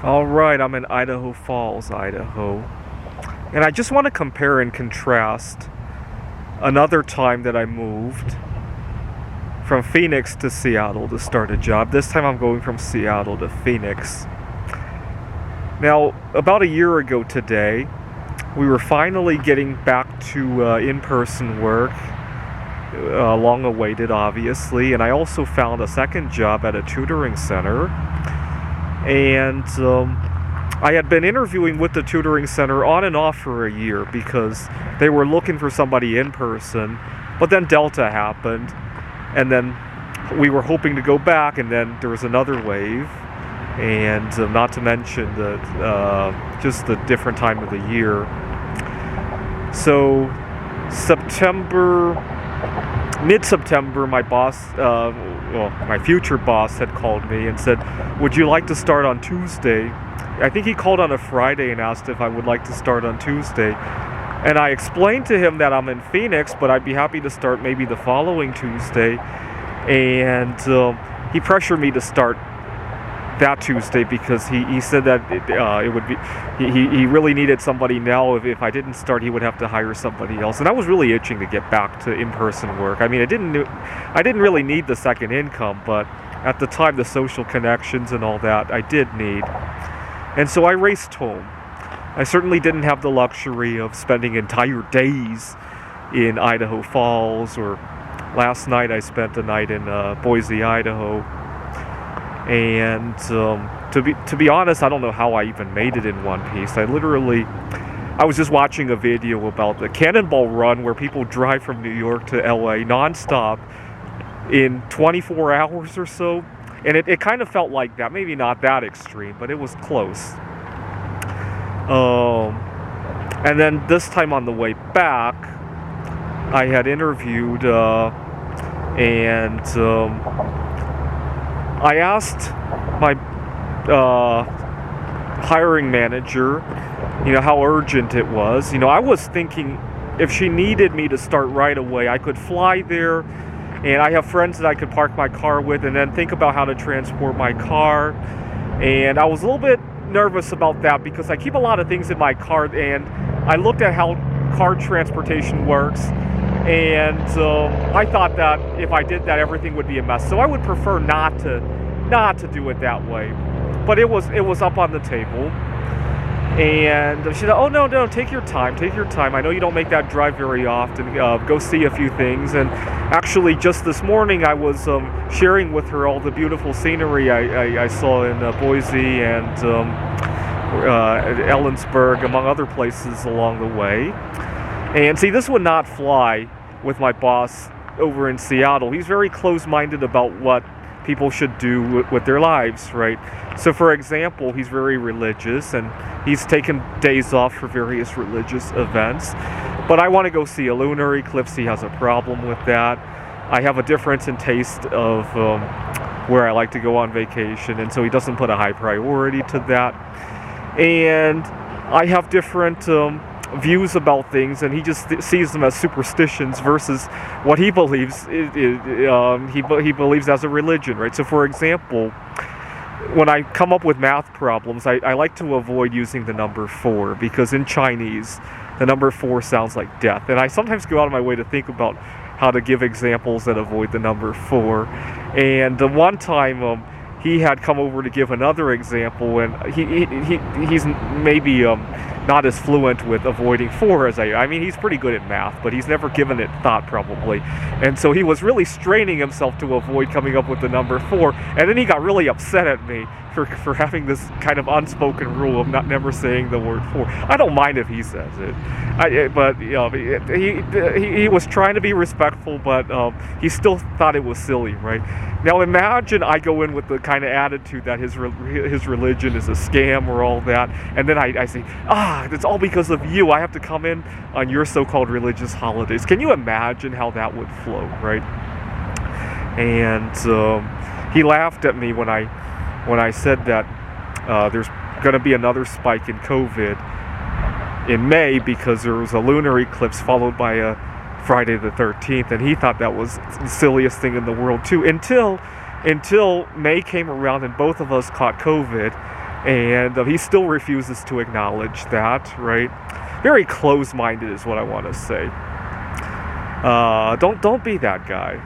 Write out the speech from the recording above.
All right, I'm in Idaho Falls, Idaho. And I just want to compare and contrast another time that I moved from Phoenix to Seattle to start a job. This time I'm going from Seattle to Phoenix. Now, about a year ago today, we were finally getting back to in-person work, long awaited, obviously, and I also found a second job at a tutoring center. And I had been interviewing with the tutoring center on and off for a year because they were looking for somebody in person, but then Delta happened, and then we were hoping to go back, and then there was another wave, and not to mention just the different time of the year. So mid-September, my boss, my future boss had called me and said, would you like to start on Tuesday? I think he called on a Friday and asked if I would like to start on Tuesday. And I explained to him that I'm in Phoenix, but I'd be happy to start maybe the following Tuesday. And he pressured me to start that Tuesday because he said that it would be he really needed somebody now. If I didn't start, he would have to hire somebody else, and I was really itching to get back to in-person work. I mean, I didn't really need the second income, but at the time, the social connections and all that I did need, and so I raced home. I certainly didn't have the luxury of spending entire days in Idaho Falls, or last night I spent a night in Boise, Idaho. And to be honest, I don't know how I even made it in one piece. I was just watching a video about the Cannonball Run, where people drive from New York to LA nonstop in 24 hours or so. And it kind of felt like that. Maybe not that extreme, but it was close. And then this time on the way back, I had interviewed and I asked my hiring manager, how urgent it was. I was thinking if she needed me to start right away, I could fly there, and I have friends that I could park my car with, and then think about how to transport my car. And I was a little bit nervous about that because I keep a lot of things in my car, and I looked at how car transportation works. And I thought that if I did that, everything would be a mess. So I would prefer not to do it that way. But it was up on the table. And she said, "Oh no, take your time. I know you don't make that drive very often. Go see a few things." And actually, just this morning, I was sharing with her all the beautiful scenery I saw in Boise and Ellensburg, among other places along the way. And see, this would not fly with my boss over in Seattle. He's very close-minded about what people should do with their lives, right? So, for example, he's very religious, and he's taken days off for various religious events. But I want to go see a lunar eclipse. He has a problem with that. I have a difference in taste of where I like to go on vacation, and so he doesn't put a high priority to that. And I have different views about things, and he just sees them as superstitions versus what he believes he believes as a religion, right? So, for example, when I come up with math problems, I like to avoid using the number 4 because in Chinese, the number 4 sounds like death, and I sometimes go out of my way to think about how to give examples that avoid the number 4. And the one time he had come over to give another example, and he's maybe not as fluent with avoiding 4 as I mean, he's pretty good at math, but he's never given it thought probably. And so he was really straining himself to avoid coming up with the number 4, and then he got really upset at me for having this kind of unspoken rule of never saying the word 4. I don't mind if he says it, but he was trying to be respectful, but he still thought it was silly, right? Now imagine I go in with the kind of attitude that his religion is a scam or all that, and then I say, it's all because of you. I have to come in on your so-called religious holidays. Can you imagine how that would flow, right? And he laughed at me when I said that there's going to be another spike in COVID in May because there was a lunar eclipse followed by a Friday the 13th, and he thought that was the silliest thing in the world too, until May came around and both of us caught COVID, And he still refuses to acknowledge that, right? Very close-minded is what I want to say. Don't be that guy.